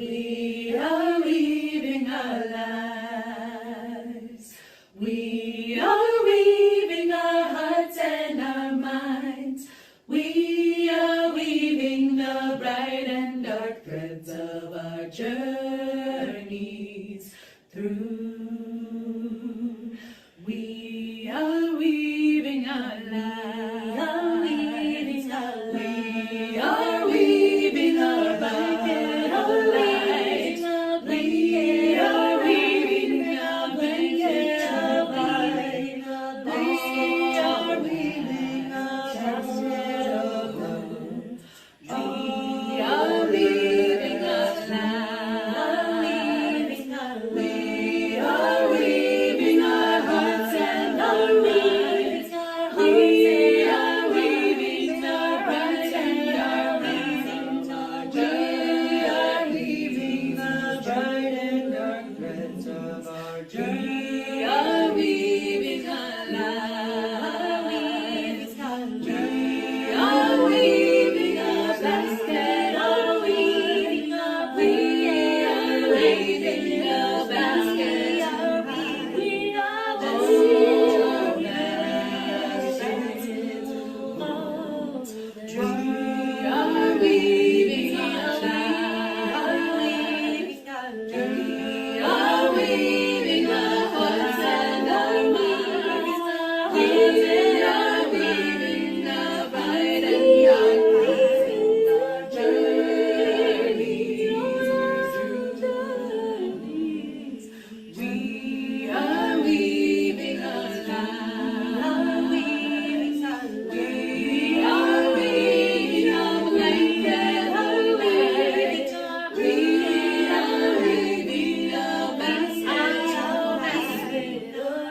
We are weaving our lives. We are weaving our hearts and our minds. We are weaving the bright and dark threads of our journeys through. We are weaving our lives. We are weaving our blanket of light. We are weaving our blanket of light. We are weaving our basket of love. We are weaving our lives. We are weaving our hearts and our minds. We are weaving our bright and dark threads. We are weaving the bright and dark threads of our journey. We are weaving our lives. We are weaving our basket of weaving. We are weaving the basket of weaving. We are weaving our lives. We are weaving our hearts and our minds. We are weaving the bright and dark threads of our journeys. We are weaving our lives. We are weaving our blanket of light. We are weaving a basket of light.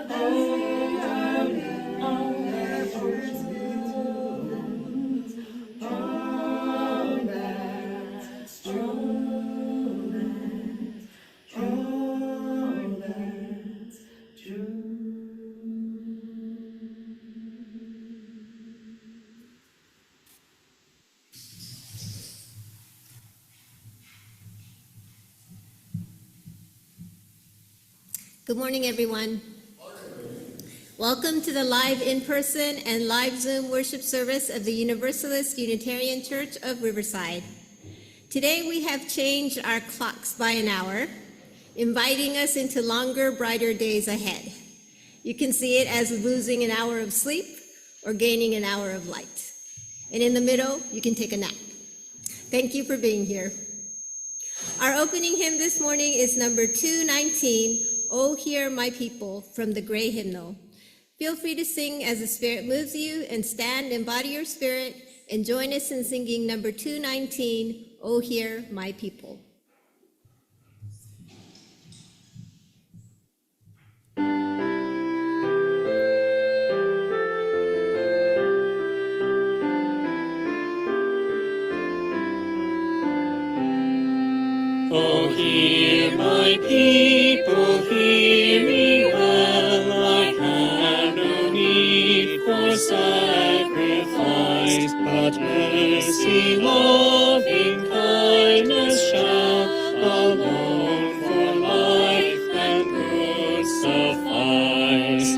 Good morning, everyone. Welcome to the live in-person and live Zoom worship service of the Universalist Unitarian Church of Riverside. Today we have changed our clocks by an hour, inviting us into longer, brighter days ahead. You can see it as losing an hour of sleep or gaining an hour of light. And in the middle, you can take a nap. Thank you for being here. Our opening hymn this morning is number 219, O Hear My People, from the Gray Hymnal. Feel free to sing as the Spirit moves you, and stand and embody your spirit, and join us in singing number 219, O Hear My People. O hear my people, hear me well. I have no need for sacrifice, but mercy, loving kindness shall alone for life and good suffice.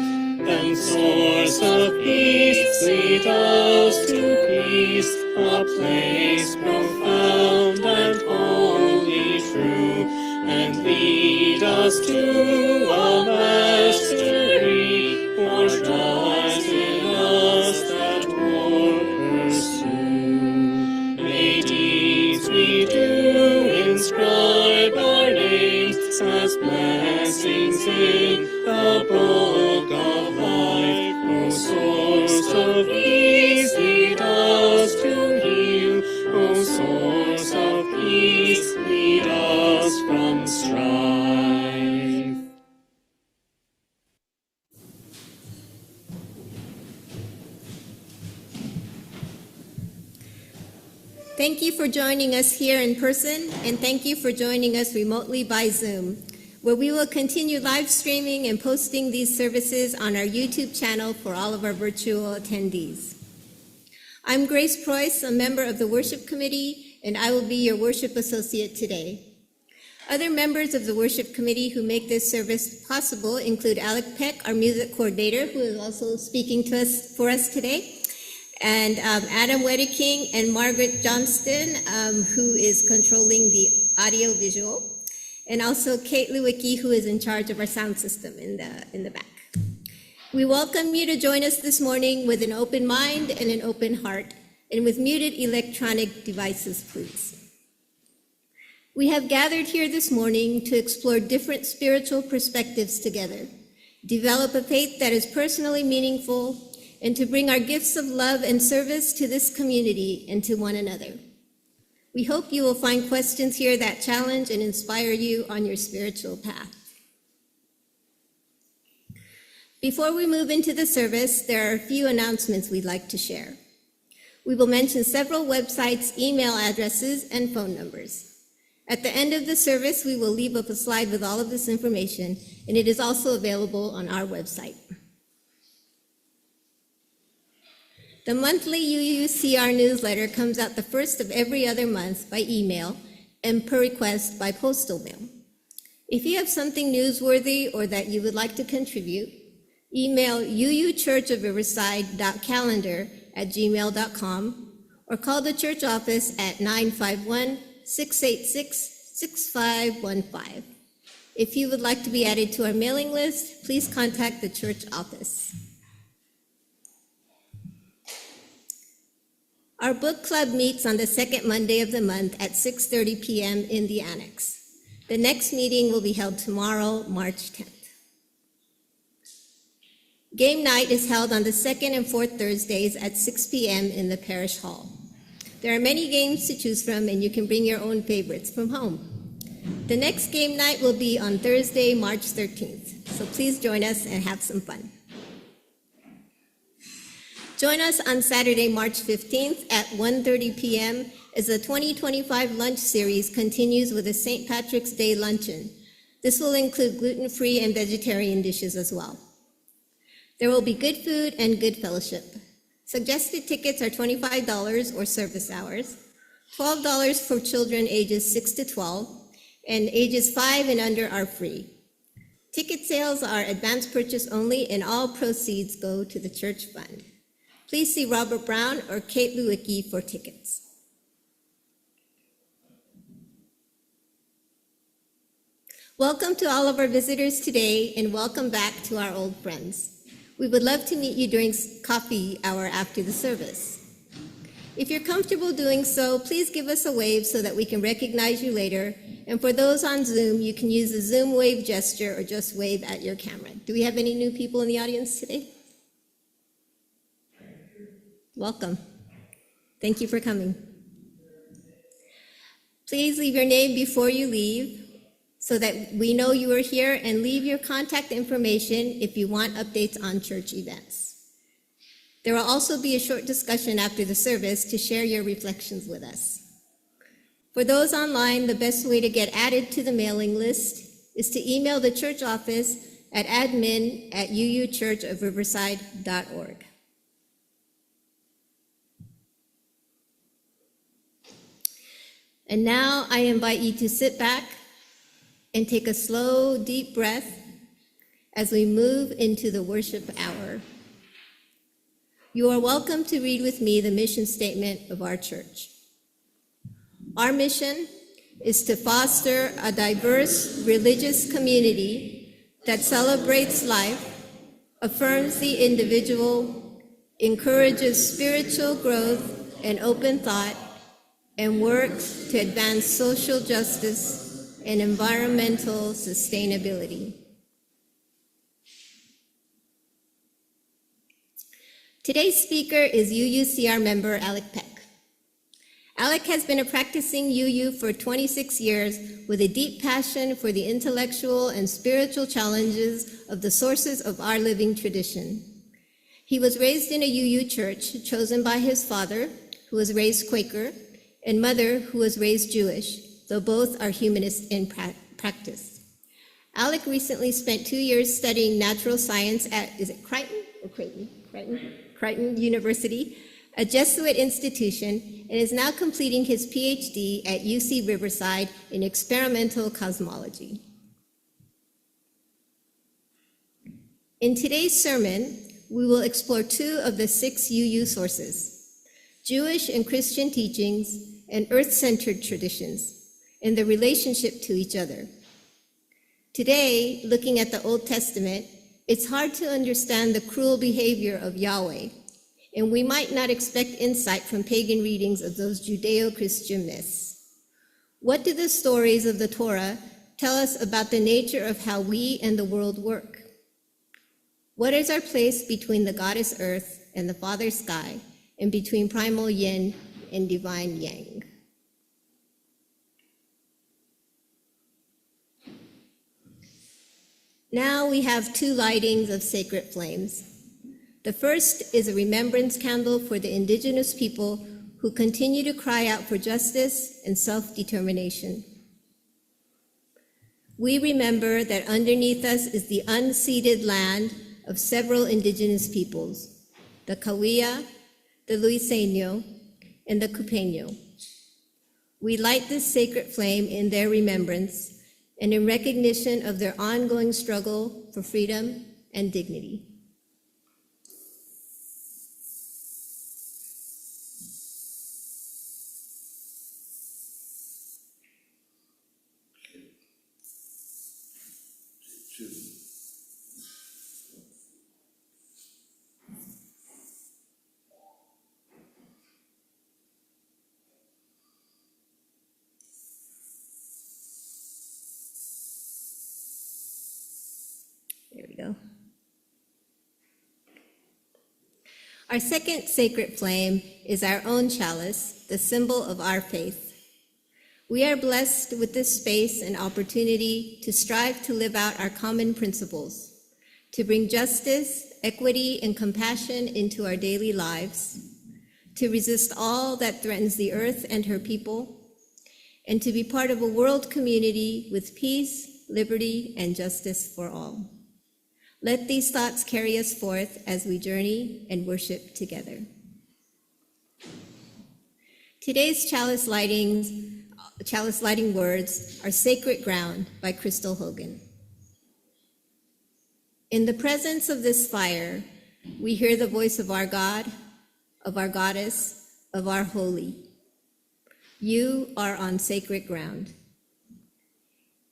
Then source of peace, lead us to peace, a place profound and holy true, and lead us to a mastery, for trust in us that won't pursue. May deeds we do inscribe our names as blessings in the book of life. O source of peace, lead us to heal. O source of peace, lead us from strife. Thank you for joining us here in person, and thank you for joining us remotely by Zoom, where we will continue live streaming and posting these services on our YouTube channel for all of our virtual attendees. I'm Grace Preuss, a member of the Worship Committee, and I will be your worship associate today. Other members of the worship committee who make this service possible include Alec Peck, our music coordinator, who is also speaking to us for us today, and Adam Wedeking and Margaret Johnston, who is controlling the audio visual, and also Kate Lewicki, who is in charge of our sound system in the back. We welcome you to join us this morning with an open mind and an open heart, and with muted electronic devices, please. We have gathered here this morning to explore different spiritual perspectives together, develop a faith that is personally meaningful, and to bring our gifts of love and service to this community and to one another. We hope you will find questions here that challenge and inspire you on your spiritual path. Before we move into the service, there are a few announcements we'd like to share. We will mention several websites, email addresses, and phone numbers. At the end of the service, we will leave up a slide with all of this information, and it is also available on our website. The monthly UUCR newsletter comes out the first of every other month by email and per request by postal mail. If you have something newsworthy or that you would like to contribute, email uuchurchofriverside.calendar@gmail.com or call the church office at 951-686-6515. If you would like to be added to our mailing list, please contact the church office. Our book club meets on the second Monday of the month at 6:30 p.m. in the annex. The next meeting will be held tomorrow, March 10th. Game night is held on the second and fourth Thursdays at 6 p.m. in the parish hall. There are many games to choose from, and you can bring your own favorites from home. The next game night will be on Thursday, March 13th, so please join us and have some fun. Join us on Saturday, March 15th at 1:30 p.m. as the 2025 lunch series continues with a St. Patrick's Day luncheon. This will include gluten-free and vegetarian dishes as well. There will be good food and good fellowship. Suggested tickets are $25 or service hours, $12 for children ages 6 to 12, and ages 5 and under are free. Ticket sales are advance purchase only, and all proceeds go to the church fund. Please see Robert Brown or Kate Lewicki for tickets. Welcome to all of our visitors today, and welcome back to our old friends. We would love to meet you during coffee hour after the service. If you're comfortable doing so, please give us a wave so that we can recognize you later. And for those on Zoom, you can use the Zoom wave gesture or just wave at your camera. Do we have any new people in the audience today? Welcome. Thank you for coming. Please leave your name before you leave so that we know you are here, and leave your contact information if you want updates on church events. There will also be a short discussion after the service to share your reflections with us. For those online, the best way to get added to the mailing list is to email the church office at admin@uuchurchofriverside.org. And now I invite you to sit back and take a slow, deep breath as we move into the worship hour. You are welcome to read with me the mission statement of our church. Our mission is to foster a diverse religious community that celebrates life, affirms the individual, encourages spiritual growth and open thought, and works to advance social justice and environmental sustainability. Today's speaker is UUCR member Alec Peck. Alec has been a practicing UU for 26 years with a deep passion for the intellectual and spiritual challenges of the sources of our living tradition. He was raised in a UU church chosen by his father, who was raised Quaker, and mother, who was raised Jewish, though both are humanist in practice. Alec recently spent 2 years studying natural science at, is it Crichton or Creighton? Crichton University, a Jesuit institution, and is now completing his PhD at UC Riverside in experimental cosmology. In today's sermon, we will explore 2 of the 6 UU sources, Jewish and Christian teachings and earth-centered traditions, and their relationship to each other. Today, looking at the Old Testament, it's hard to understand the cruel behavior of Yahweh, and we might not expect insight from pagan readings of those Judeo-Christian myths. What do the stories of the Torah tell us about the nature of how we and the world work? What is our place between the goddess earth and the father sky, and between primal yin and divine yang? Now we have 2 lightings of sacred flames. The first is a remembrance candle for the indigenous people who continue to cry out for justice and self-determination. We remember that underneath us is the unceded land of several indigenous peoples, the Cahuilla, the Luiseño, and the Cupeño. We light this sacred flame in their remembrance and in recognition of their ongoing struggle for freedom and dignity. There we go. Our second sacred flame is our own chalice, the symbol of our faith. We are blessed with this space and opportunity to strive to live out our common principles, to bring justice, equity, and compassion into our daily lives, to resist all that threatens the earth and her people, and to be part of a world community with peace, liberty, and justice for all. Let these thoughts carry us forth as we journey and worship together. Today's chalice lighting words are Sacred Ground by Crystal Hogan. In the presence of this fire, we hear the voice of our God, of our goddess, of our holy. You are on sacred ground.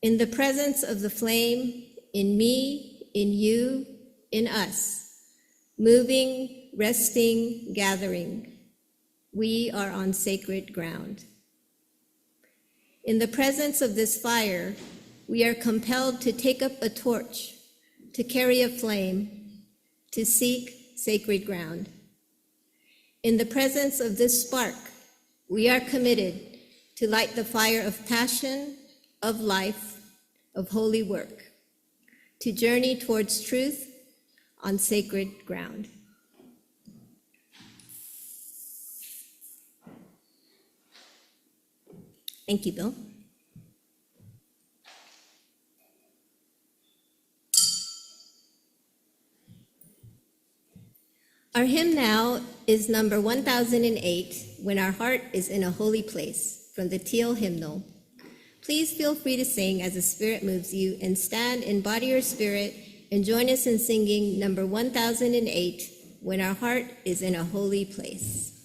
In the presence of the flame, in me, in you, in us, moving, resting, gathering, we are on sacred ground. In the presence of this fire, we are compelled to take up a torch, to carry a flame, to seek sacred ground. In the presence of this spark, we are committed to light the fire of passion, of life, of holy work, to journey towards truth on sacred ground. Thank you, Bill. Our hymn now is number 1008, When Our Heart is in a Holy Place, from the Teal Hymnal. Please feel free to sing as the Spirit moves you, and stand in body or spirit and join us in singing number 1008, When Our Heart is in a Holy Place.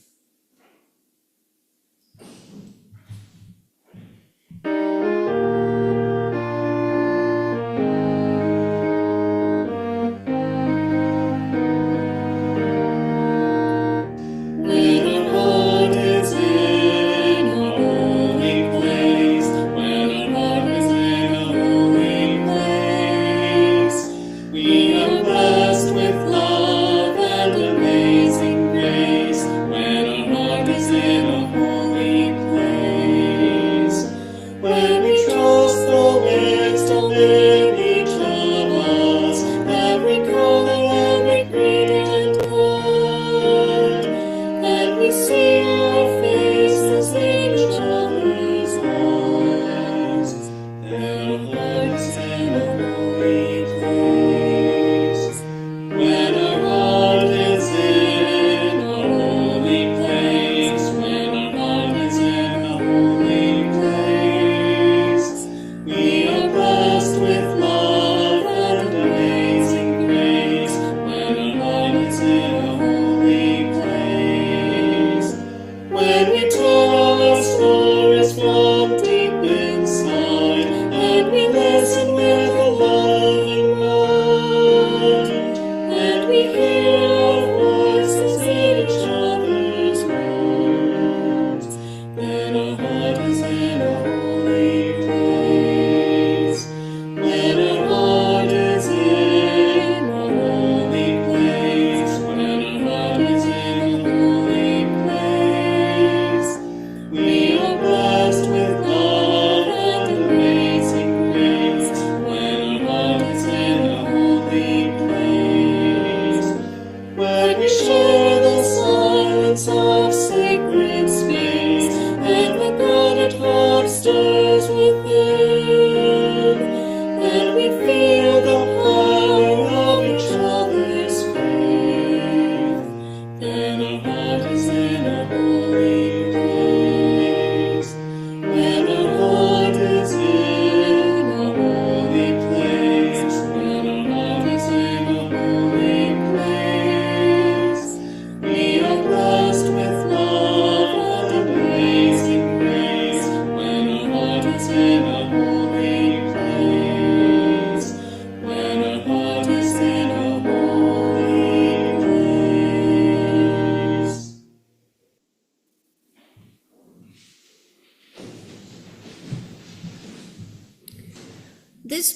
When our heart is in a holy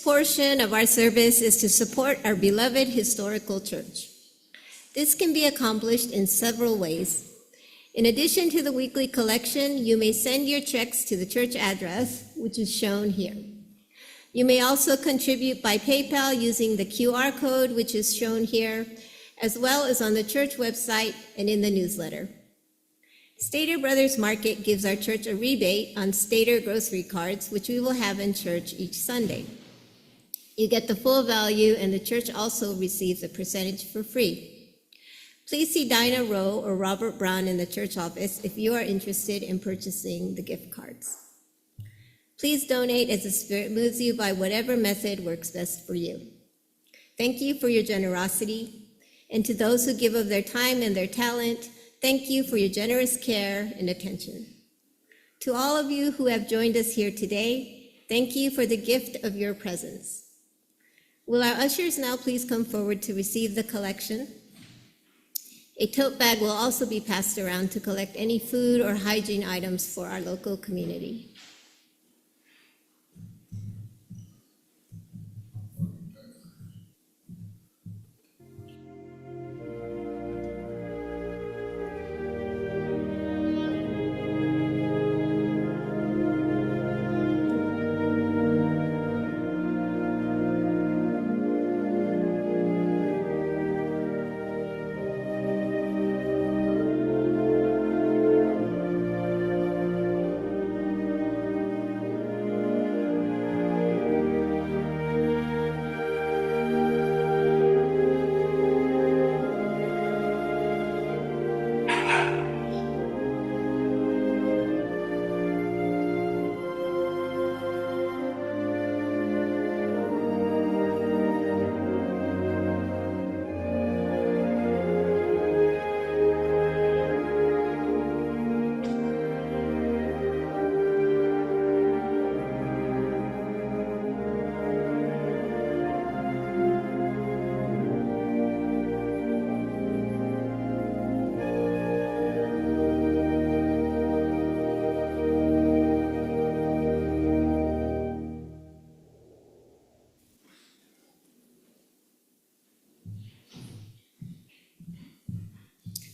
portion of our service is to support our beloved historical church. This can be accomplished in several ways. In addition to the weekly collection, you may send your checks to the church address, which is shown here. You may also contribute by PayPal using the QR code, which is shown here, as well as on the church website and in the newsletter. Stater Brothers Market gives our church a rebate on Stater grocery cards, which we will have in church each Sunday. You get the full value, and the church also receives a percentage for free. Please see Dinah Rowe or Robert Brown in the church office if you are interested in purchasing the gift cards. Please donate as the Spirit moves you by whatever method works best for you. Thank you for your generosity, and to those who give of their time and their talent, thank you for your generous care and attention. To all of you who have joined us here today, thank you for the gift of your presence. Will our ushers now please come forward to receive the collection? A tote bag will also be passed around to collect any food or hygiene items for our local community.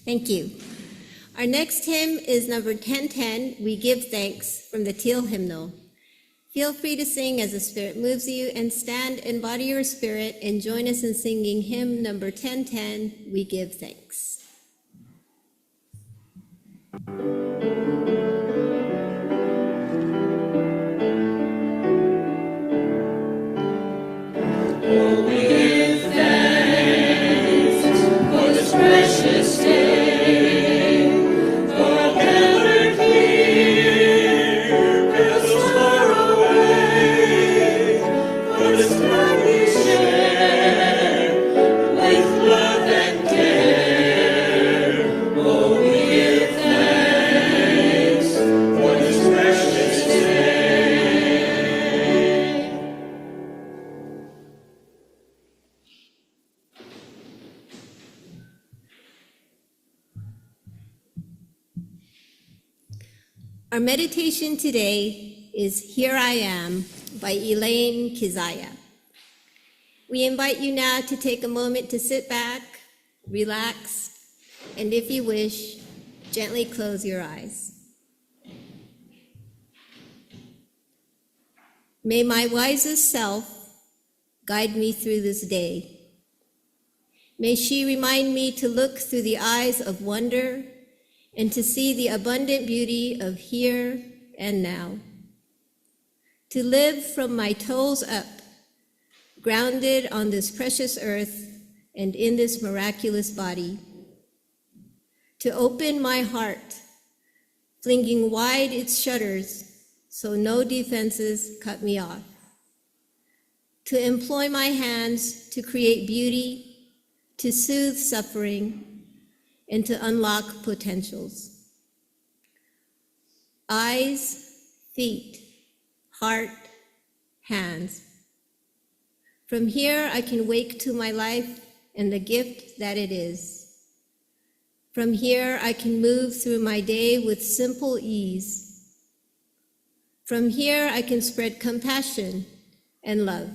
Thank you. Our next hymn is number 1010, We Give Thanks, from the Teal Hymnal. Feel free to sing as the Spirit moves you, and stand, embody your spirit, and join us in singing hymn number 1010, We Give Thanks. Oh, we give thanks for this precious day. Our meditation today is Here I Am by Elaine Keziah. We invite you now to take a moment to sit back, relax, and if you wish, gently close your eyes. May my wisest self guide me through this day. May she remind me to look through the eyes of wonder and to see the abundant beauty of here and now. To live from my toes up, grounded on this precious earth and in this miraculous body. To open my heart, flinging wide its shutters so no defenses cut me off. To employ my hands to create beauty, to soothe suffering, and to unlock potentials. Eyes, feet, heart, hands. From here, I can wake to my life and the gift that it is. From here, I can move through my day with simple ease. From here, I can spread compassion and love.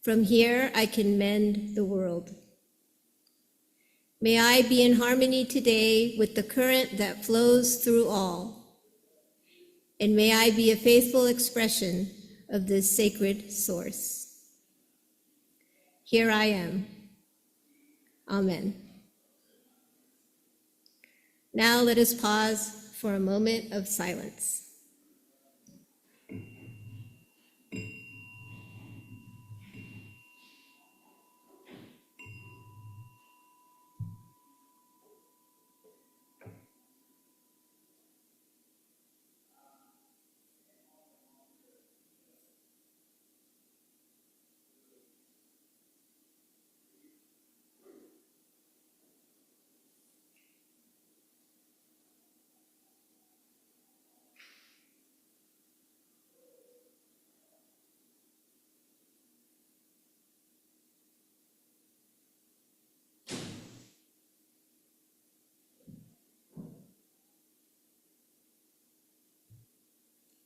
From here, I can mend the world. May I be in harmony today with the current that flows through all. And may I be a faithful expression of this sacred source. Here I am. Amen. Now let us pause for a moment of silence.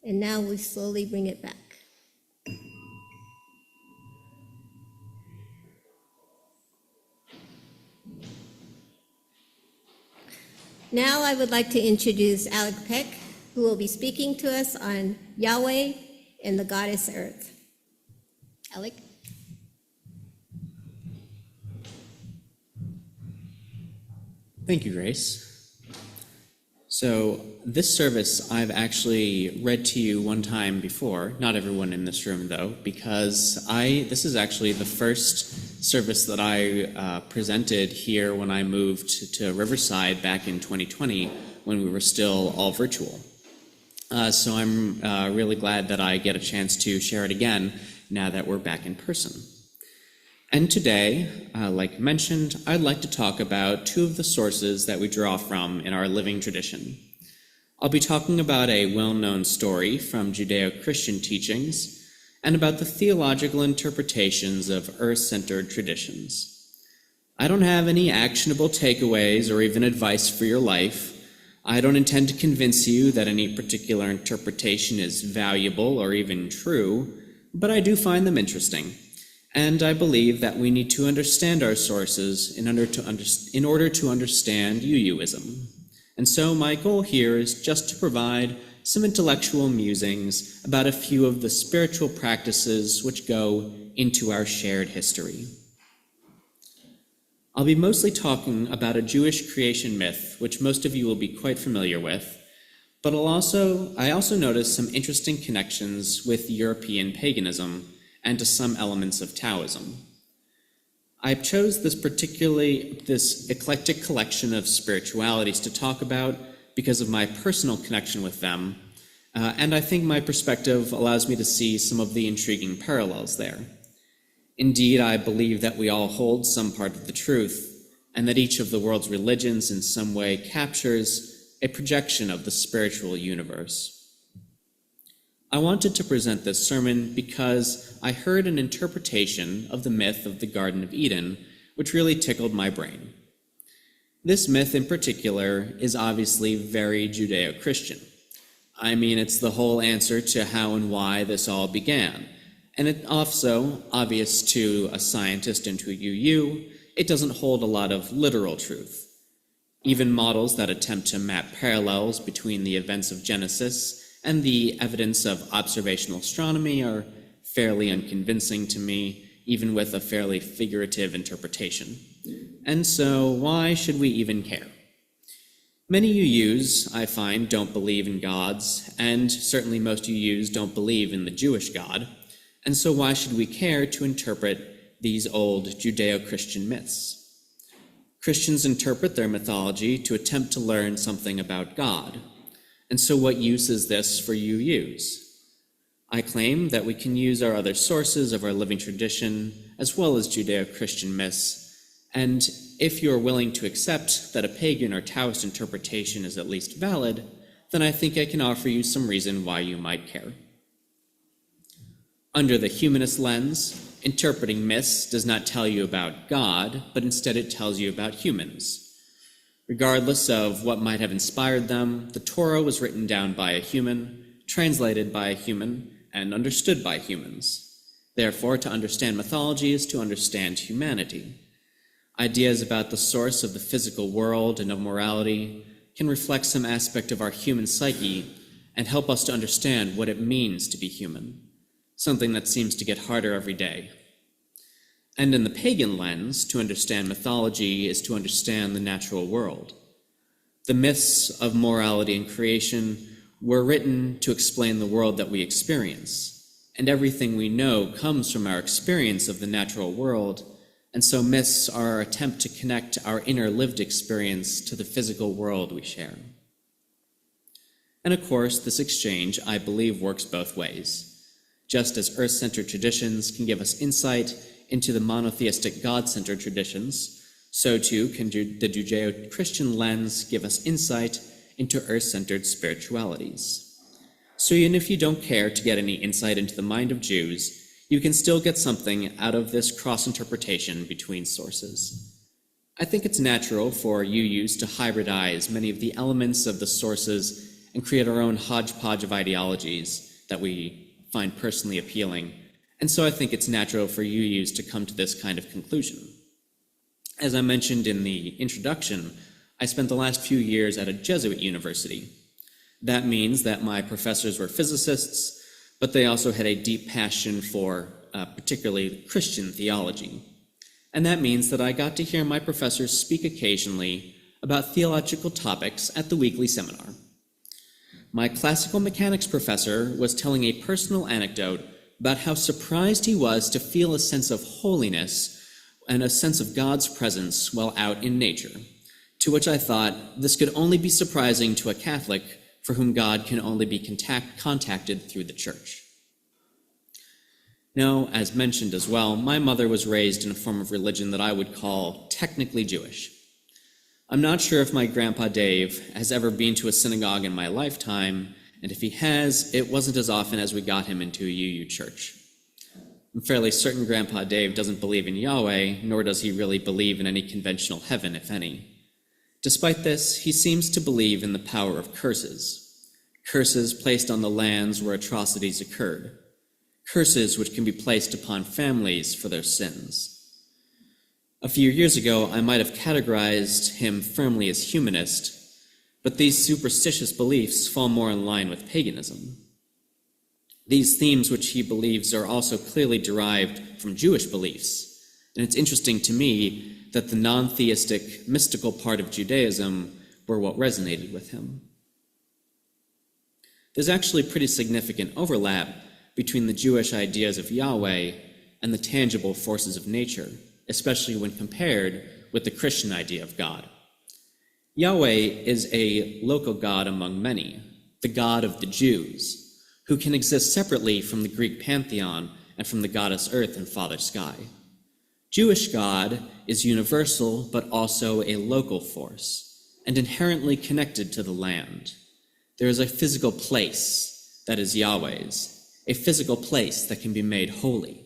And now we slowly bring it back. Now I would like to introduce Alec Peck, who will be speaking to us on Yahweh and the goddess Earth. Alec? Thank you, Grace. So this service I've actually read to you one time before, not everyone in this room though, because this is actually the first service that I presented here when I moved to Riverside back in 2020 when we were still all virtual. So I'm really glad that I get a chance to share it again now that we're back in person. And today, like mentioned, I'd like to talk about two of the sources that we draw from in our living tradition. I'll be talking about a well-known story from Judeo-Christian teachings and about the theological interpretations of earth-centered traditions. I don't have any actionable takeaways or even advice for your life. I don't intend to convince you that any particular interpretation is valuable or even true, but I do find them interesting. And I believe that we need to understand our sources in order to understand UUism. And so my goal here is just to provide some intellectual musings about a few of the spiritual practices which go into our shared history. I'll be mostly talking about a Jewish creation myth, which most of you will be quite familiar with, but I also noticed some interesting connections with European paganism and to some elements of Taoism. I chose this eclectic collection of spiritualities to talk about because of my personal connection with them, and I think my perspective allows me to see some of the intriguing parallels there. Indeed, I believe that we all hold some part of the truth, and that each of the world's religions in some way captures a projection of the spiritual universe. I wanted to present this sermon because I heard an interpretation of the myth of the Garden of Eden, which really tickled my brain. This myth in particular is obviously very Judeo-Christian. I mean, it's the whole answer to how and why this all began. And it's also obvious to a scientist and to a UU, it doesn't hold a lot of literal truth. Even models that attempt to map parallels between the events of Genesis and the evidence of observational astronomy are fairly unconvincing to me, even with a fairly figurative interpretation. And so why should we even care? Many UUs, I find, don't believe in gods, and certainly most UUs don't believe in the Jewish God, and so why should we care to interpret these old Judeo-Christian myths? Christians interpret their mythology to attempt to learn something about God. And so what use is this for UUs? I claim that we can use our other sources of our living tradition, as well as Judeo-Christian myths, and if you're willing to accept that a pagan or Taoist interpretation is at least valid, then I think I can offer you some reason why you might care. Under the humanist lens, interpreting myths does not tell you about God, but instead it tells you about humans. Regardless of what might have inspired them, the Torah was written down by a human, translated by a human, and understood by humans. Therefore, to understand mythology is to understand humanity. Ideas about the source of the physical world and of morality can reflect some aspect of our human psyche and help us to understand what it means to be human, something that seems to get harder every day. And in the pagan lens, to understand mythology is to understand the natural world. The myths of morality and creation were written to explain the world that we experience, and everything we know comes from our experience of the natural world, and so myths are our attempt to connect our inner lived experience to the physical world we share. And of course, this exchange, I believe, works both ways. Just as earth-centered traditions can give us insight into the monotheistic God-centered traditions, so too can the Judeo-Christian lens give us insight into earth-centered spiritualities. So even if you don't care to get any insight into the mind of Jews, you can still get something out of this cross-interpretation between sources. I think it's natural for UUs to hybridize many of the elements of the sources and create our own hodgepodge of ideologies that we find personally appealing, and so I think it's natural for UUs to come to this kind of conclusion. As I mentioned in the introduction, I spent the last few years at a Jesuit university. That means that my professors were physicists, but they also had a deep passion for particularly Christian theology. And that means that I got to hear my professors speak occasionally about theological topics at the weekly seminar. My classical mechanics professor was telling a personal anecdote about how surprised he was to feel a sense of holiness and a sense of God's presence while out in nature, to which I thought this could only be surprising to a Catholic for whom God can only be contacted through the church. Now, as mentioned as well, my mother was raised in a form of religion that I would call technically Jewish. I'm not sure if my grandpa Dave has ever been to a synagogue in my lifetime, and if he has, it wasn't as often as we got him into a UU church. I'm fairly certain Grandpa Dave doesn't believe in Yahweh, nor does he really believe in any conventional heaven, if any. Despite this, he seems to believe in the power of curses placed on the lands where atrocities occurred, curses which can be placed upon families for their sins. A few years ago, I might have categorized him firmly as humanist, but these superstitious beliefs fall more in line with paganism. These themes which he believes are also clearly derived from Jewish beliefs, and it's interesting to me that the non-theistic, mystical part of Judaism were what resonated with him. There's actually pretty significant overlap between the Jewish ideas of Yahweh and the tangible forces of nature, especially when compared with the Christian idea of God. Yahweh is a local God among many, the God of the Jews, who can exist separately from the Greek pantheon and from the goddess Earth and Father Sky. Jewish God is universal, but also a local force, and inherently connected to the land. There is a physical place that is Yahweh's, a physical place that can be made holy.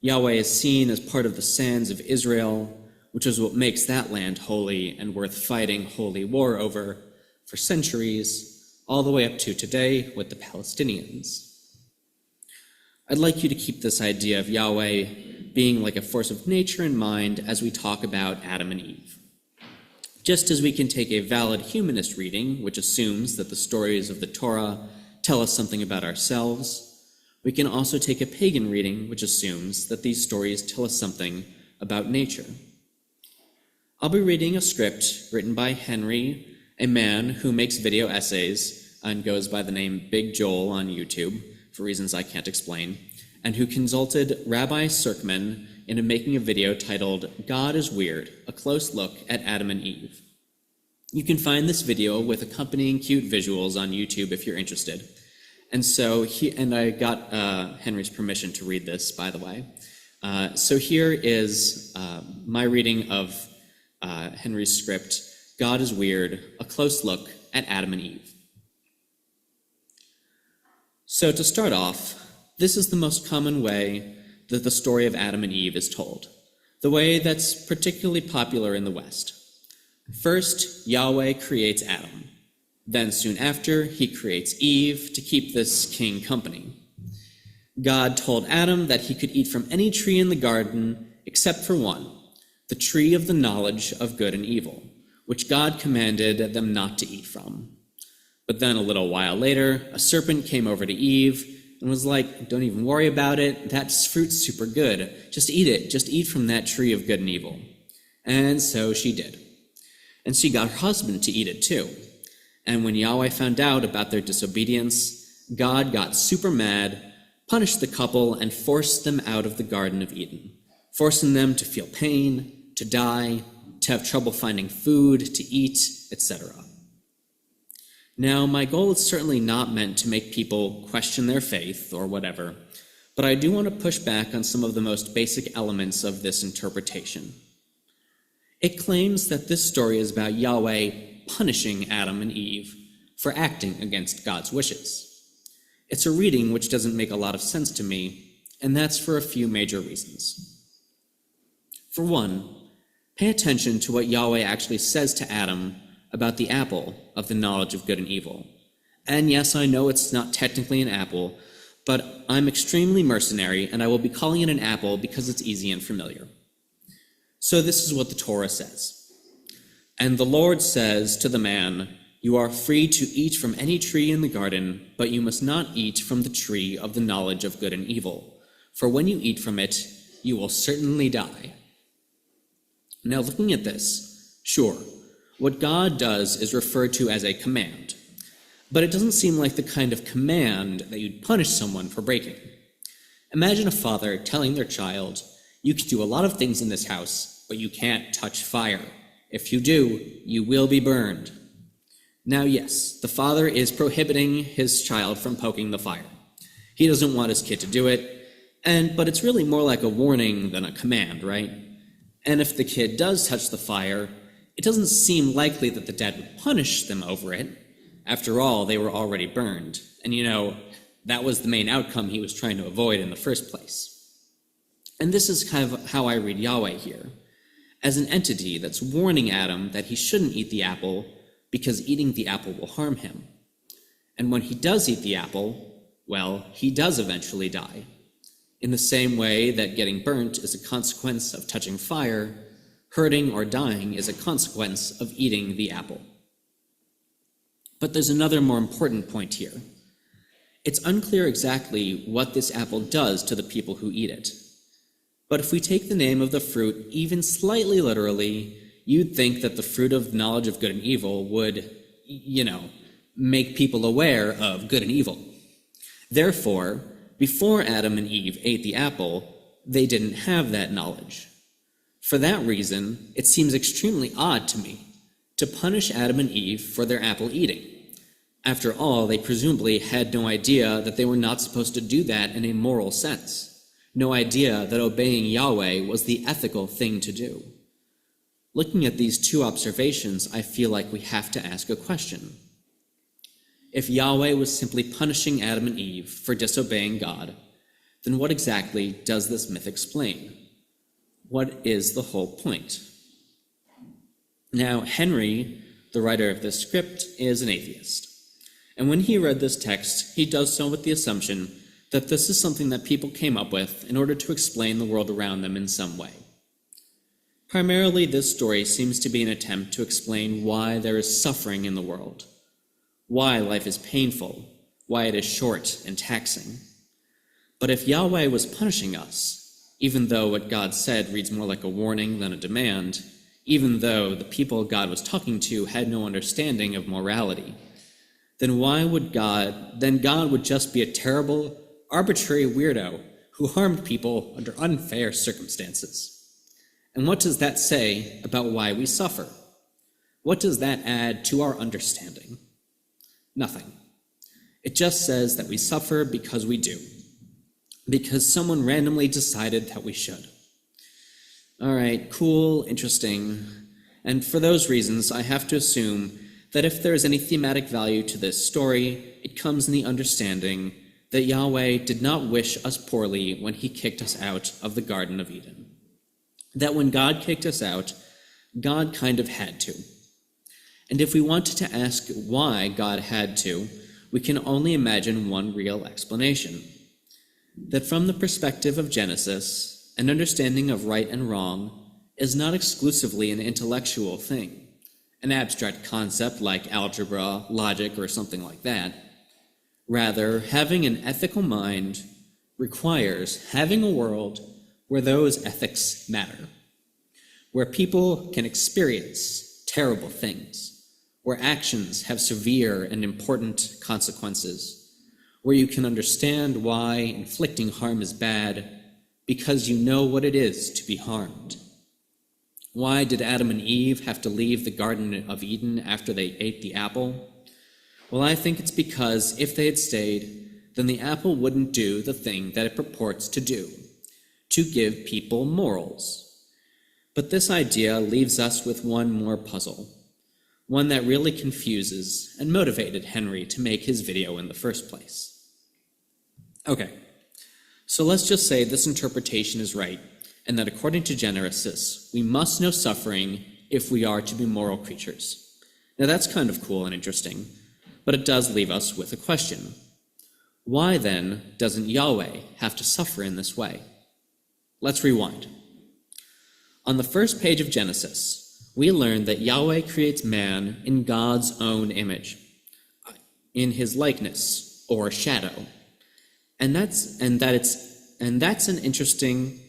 Yahweh is seen as part of the sands of Israel, which is what makes that land holy and worth fighting holy war over for centuries, all the way up to today with the Palestinians. I'd like you to keep this idea of Yahweh being like a force of nature in mind as we talk about Adam and Eve. Just as we can take a valid humanist reading, which assumes that the stories of the Torah tell us something about ourselves, we can also take a pagan reading, which assumes that these stories tell us something about nature. I'll be reading a script written by Henry, a man who makes video essays and goes by the name Big Joel on YouTube, for reasons I can't explain, and who consulted Rabbi Serkman into making a video titled God is Weird, a close look at Adam and Eve. You can find this video with accompanying cute visuals on YouTube if you're interested. And so I got Henry's permission to read this, by the way. So here is my reading of Henry's script, God is Weird, a close look at Adam and Eve. So to start off, this is the most common way that the story of Adam and Eve is told, the way that's particularly popular in the West. First, Yahweh creates Adam. Then soon after, he creates Eve to keep this king company. God told Adam that he could eat from any tree in the garden except for one, the tree of the knowledge of good and evil, which God commanded them not to eat from. But then a little while later, a serpent came over to Eve and was like, "Don't even worry about it. That fruit's super good. Just eat it. Just eat from that tree of good and evil." And so she did. And she got her husband to eat it too. And when Yahweh found out about their disobedience, God got super mad, punished the couple, and forced them out of the Garden of Eden, forcing them to feel pain, to die, to have trouble finding food, to eat, etc. Now, my goal is certainly not meant to make people question their faith or whatever, but I do want to push back on some of the most basic elements of this interpretation. It claims that this story is about Yahweh punishing Adam and Eve for acting against God's wishes. It's a reading which doesn't make a lot of sense to me, and that's for a few major reasons. For one, pay attention to what Yahweh actually says to Adam about the apple of the knowledge of good and evil. And yes, I know it's not technically an apple, but I'm extremely mercenary, and I will be calling it an apple because it's easy and familiar. So this is what the Torah says. "And the Lord says to the man, 'You are free to eat from any tree in the garden, but you must not eat from the tree of the knowledge of good and evil. For when you eat from it, you will certainly die.'" Now, looking at this, sure, what God does is referred to as a command, but it doesn't seem like the kind of command that you'd punish someone for breaking. Imagine a father telling their child, "You can do a lot of things in this house, but you can't touch fire. If you do, you will be burned." Now, yes, the father is prohibiting his child from poking the fire. He doesn't want his kid to do it, but it's really more like a warning than a command, right? And if the kid does touch the fire, it doesn't seem likely that the dad would punish them over it. After all, they were already burned. And that was the main outcome he was trying to avoid in the first place. And this is kind of how I read Yahweh here, as an entity that's warning Adam that he shouldn't eat the apple because eating the apple will harm him. And when he does eat the apple, well, he does eventually die. In the same way that getting burnt is a consequence of touching fire, hurting or dying is a consequence of eating the apple. But there's another more important point here. It's unclear exactly what this apple does to the people who eat it. But if we take the name of the fruit even slightly literally, you'd think that the fruit of knowledge of good and evil would, make people aware of good and evil. Therefore, before Adam and Eve ate the apple, they didn't have that knowledge. For that reason, it seems extremely odd to me to punish Adam and Eve for their apple eating. After all, they presumably had no idea that they were not supposed to do that in a moral sense. No idea that obeying Yahweh was the ethical thing to do. Looking at these two observations, I feel like we have to ask a question. If Yahweh was simply punishing Adam and Eve for disobeying God, then what exactly does this myth explain? What is the whole point? Now, Henry, the writer of this script, is an atheist. And when he read this text, he does so with the assumption that this is something that people came up with in order to explain the world around them in some way. Primarily, this story seems to be an attempt to explain why there is suffering in the world, why life is painful, why it is short and taxing. But if Yahweh was punishing us, even though what God said reads more like a warning than a demand, even though the people God was talking to had no understanding of morality, then God would just be a terrible, arbitrary weirdo who harmed people under unfair circumstances. And what does that say about why we suffer? What does that add to our understanding? Nothing. It just says that we suffer because we do, because someone randomly decided that we should. All right, cool, interesting. And for those reasons, I have to assume that if there is any thematic value to this story, it comes in the understanding that Yahweh did not wish us poorly when he kicked us out of the Garden of Eden. That when God kicked us out, God kind of had to. And if we wanted to ask why God had to, we can only imagine one real explanation. that from the perspective of Genesis, an understanding of right and wrong is not exclusively an intellectual thing, an abstract concept like algebra, logic, or something like that. Rather, having an ethical mind requires having a world where those ethics matter, where people can experience terrible things, where actions have severe and important consequences, where you can understand why inflicting harm is bad because you know what it is to be harmed. Why did Adam and Eve have to leave the Garden of Eden after they ate the apple? Well, I think it's because if they had stayed, then the apple wouldn't do the thing that it purports to do, to give people morals. But this idea leaves us with one more puzzle, one that really confuses and motivated Henry to make his video in the first place. Okay, so let's just say this interpretation is right, and that according to Genesis, we must know suffering if we are to be moral creatures. Now that's kind of cool and interesting, but it does leave us with a question. Why then doesn't Yahweh have to suffer in this way? Let's rewind. On the first page of Genesis, we learn that Yahweh creates man in God's own image, in his likeness or shadow. And that's an interesting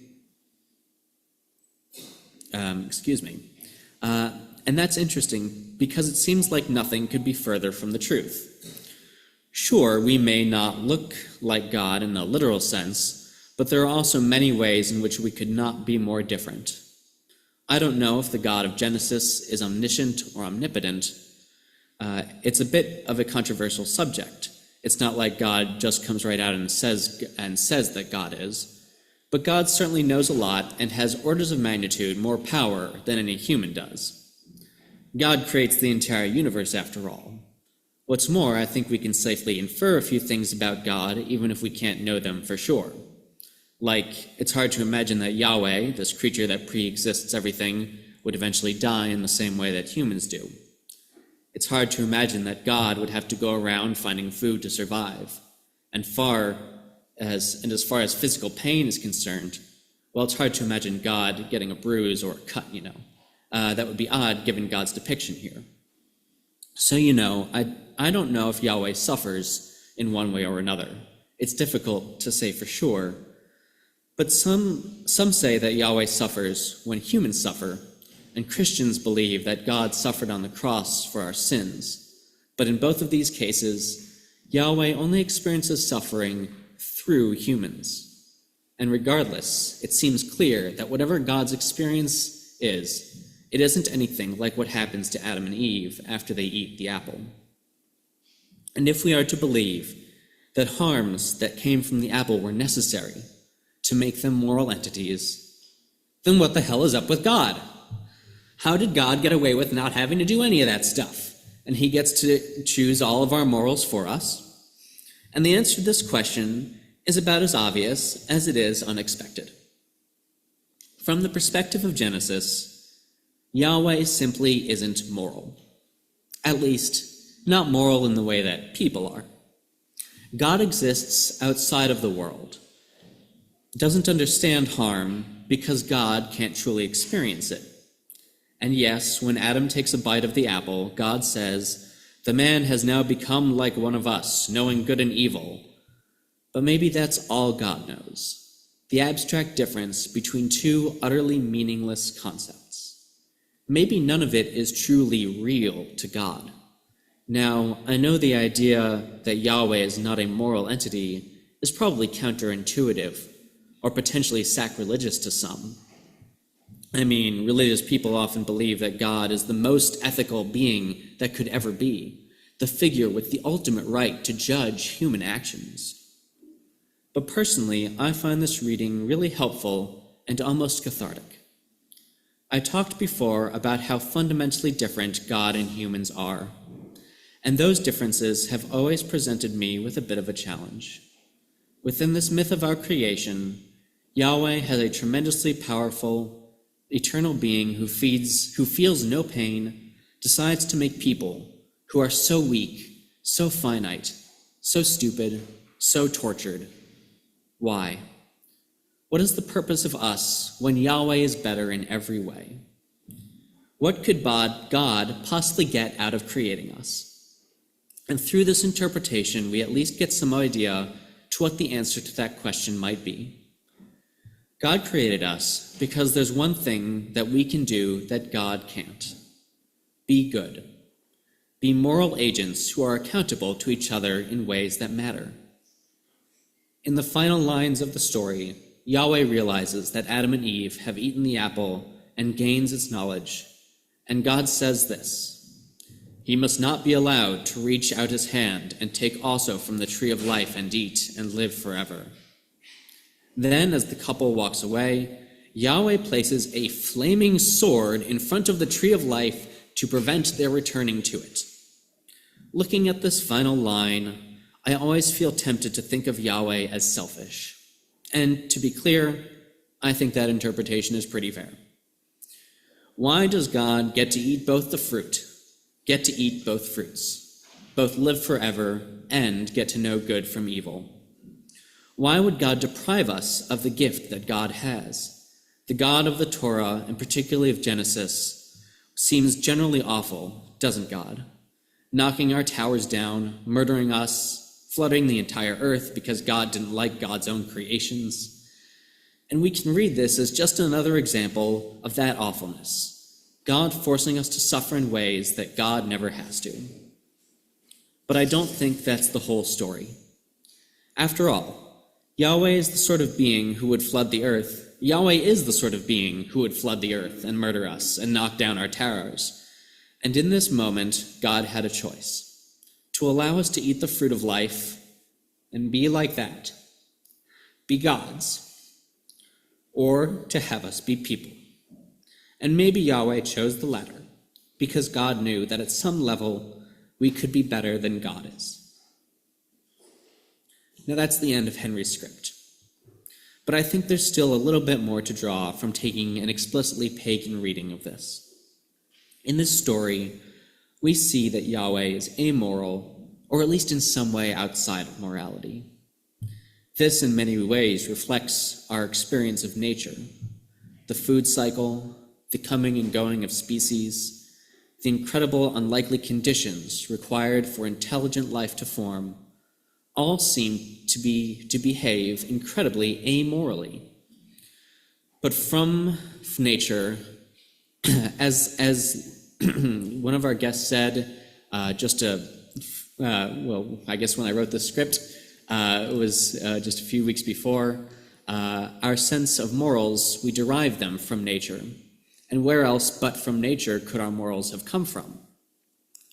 and that's interesting because it seems like nothing could be further from the truth. Sure, we may not look like God in a literal sense, but there are also many ways in which we could not be more different. I don't know if the God of Genesis is omniscient or omnipotent. It's a bit of a controversial subject. It's not like God just comes right out and says that God is. But God certainly knows a lot and has orders of magnitude more power than any human does. God creates the entire universe, after all. What's more, I think we can safely infer a few things about God, even if we can't know them for sure. Like, it's hard to imagine that Yahweh, this creature that pre-exists everything, would eventually die in the same way that humans do. It's hard to imagine that God would have to go around finding food to survive. And as far as physical pain is concerned, well, it's hard to imagine God getting a bruise or a cut, That would be odd given God's depiction here. So, I don't know if Yahweh suffers in one way or another. It's difficult to say for sure. But some say that Yahweh suffers when humans suffer, and Christians believe that God suffered on the cross for our sins. But in both of these cases, Yahweh only experiences suffering through humans. And regardless, it seems clear that whatever God's experience is, it isn't anything like what happens to Adam and Eve after they eat the apple. And if we are to believe that harms that came from the apple were necessary to make them moral entities, then what the hell is up with God? How did God get away with not having to do any of that stuff? And he gets to choose all of our morals for us? And the answer to this question is about as obvious as it is unexpected. From the perspective of Genesis, Yahweh simply isn't moral. At least, not moral in the way that people are. God exists outside of the world, doesn't understand harm because God can't truly experience it. And yes, when Adam takes a bite of the apple, God says, "The man has now become like one of us, knowing good and evil." But maybe that's all God knows, the abstract difference between two utterly meaningless concepts. Maybe none of it is truly real to God. Now, I know the idea that Yahweh is not a moral entity is probably counterintuitive or potentially sacrilegious to some. I mean, religious people often believe that God is the most ethical being that could ever be, the figure with the ultimate right to judge human actions. But personally, I find this reading really helpful and almost cathartic. I talked before about how fundamentally different God and humans are, and those differences have always presented me with a bit of a challenge. Within this myth of our creation, Yahweh has a tremendously powerful, eternal being who feels no pain, decides to make people who are so weak, so finite, so stupid, so tortured. Why? What is the purpose of us when Yahweh is better in every way? What could God possibly get out of creating us? And through this interpretation, we at least get some idea to what the answer to that question might be. God created us because there's one thing that we can do that God can't. Be good. Be moral agents who are accountable to each other in ways that matter. In the final lines of the story, Yahweh realizes that Adam and Eve have eaten the apple and gains its knowledge, and God says this: "He must not be allowed to reach out his hand and take also from the tree of life and eat and live forever." Then, as the couple walks away, Yahweh places a flaming sword in front of the tree of life to prevent their returning to it. Looking at this final line, I always feel tempted to think of Yahweh as selfish. And to be clear, I think that interpretation is pretty fair. Why does God get to eat both the fruit, get to eat both fruits, both live forever and get to know good from evil? Why would God deprive us of the gift that God has? The God of the Torah, and particularly of Genesis, seems generally awful, doesn't God? Knocking our towers down, murdering us, flooding the entire earth because God didn't like God's own creations. And we can read this as just another example of that awfulness, God forcing us to suffer in ways that God never has to. But I don't think that's the whole story. After all, Yahweh is the sort of being who would flood the earth. Yahweh is the sort of being who would flood the earth and murder us and knock down our towers. And in this moment, God had a choice: to allow us to eat the fruit of life and be like that, be gods, or to have us be people. And maybe Yahweh chose the latter, because God knew that at some level we could be better than God is. Now that's the end of Henry's script. But I think there's still a little bit more to draw from taking an explicitly pagan reading of this. In this story, we see that Yahweh is amoral, or at least in some way outside of morality. This, in many ways, reflects our experience of nature, the food cycle, the coming and going of species, the incredible, unlikely conditions required for intelligent life to form, all seem to behave incredibly amorally. But from nature, as one of our guests said, I guess when I wrote this script, it was just a few weeks before, our sense of morals, we derive them from nature. And where else but from nature could our morals have come from?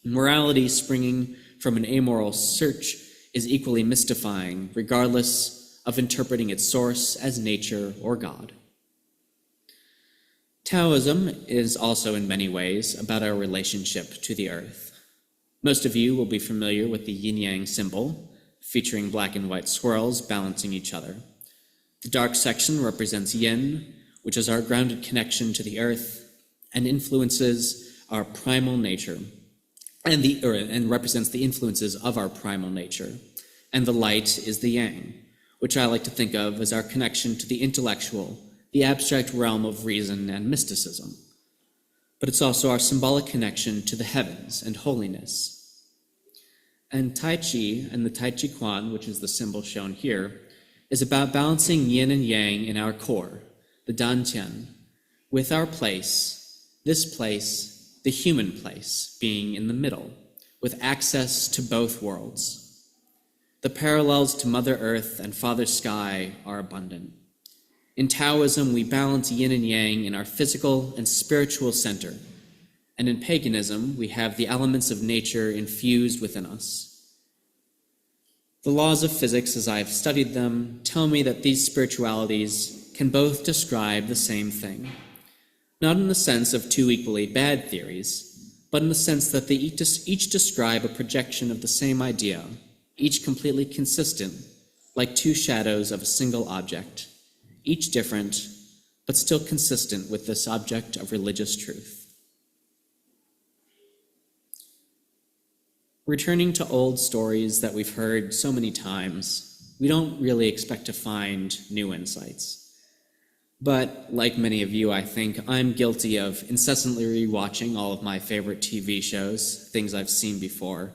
Morality springing from an amoral search is equally mystifying, regardless of interpreting its source as nature or God. Taoism is also in many ways about our relationship to the earth. Most of you will be familiar with the yin-yang symbol, featuring black and white swirls balancing each other. The dark section represents yin, which is our grounded connection to the earth and influences our primal nature, and represents the influences of our primal nature. And the light is the yang, which I like to think of as our connection to the intellectual, the abstract realm of reason and mysticism. But it's also our symbolic connection to the heavens and holiness. And Tai Chi, and the Tai Chi Quan, which is the symbol shown here, is about balancing yin and yang in our core, the Dantian, with our place, this place, the human place, being in the middle, with access to both worlds. The parallels to Mother Earth and Father Sky are abundant. In Taoism, we balance yin and yang in our physical and spiritual center, and in paganism, we have the elements of nature infused within us. The laws of physics, as I've studied them, tell me that these spiritualities can both describe the same thing, not in the sense of two equally bad theories, but in the sense that they each describe a projection of the same idea, each completely consistent, like two shadows of a single object, each different, but still consistent with this object of religious truth. Returning to old stories that we've heard so many times, we don't really expect to find new insights. But like many of you, I think I'm guilty of incessantly rewatching all of my favorite TV shows, things I've seen before.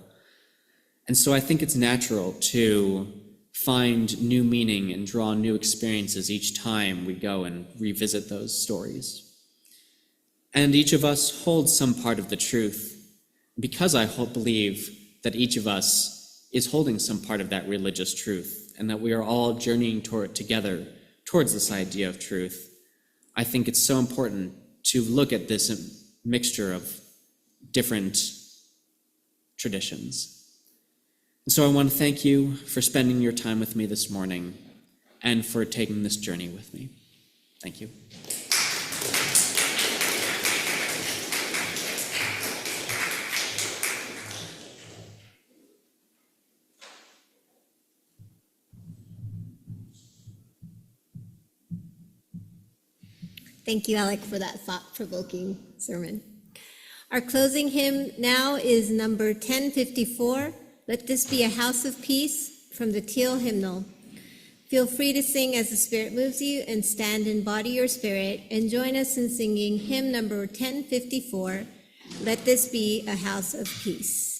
And so I think it's natural to find new meaning and draw new experiences each time we go and revisit those stories. And each of us holds some part of the truth, because I believe that each of us is holding some part of that religious truth, and that we are all journeying together towards this idea of truth. I think it's so important to look at this mixture of different traditions. And so I want to thank you for spending your time with me this morning and for taking this journey with me. Thank you. Thank you, Alec, for that thought-provoking sermon. Our closing hymn now is number 1054, Let This Be a House of Peace, from the Teal Hymnal. Feel free to sing as the Spirit moves you and stand in body or spirit, and join us in singing hymn number 1054, Let This Be a House of Peace.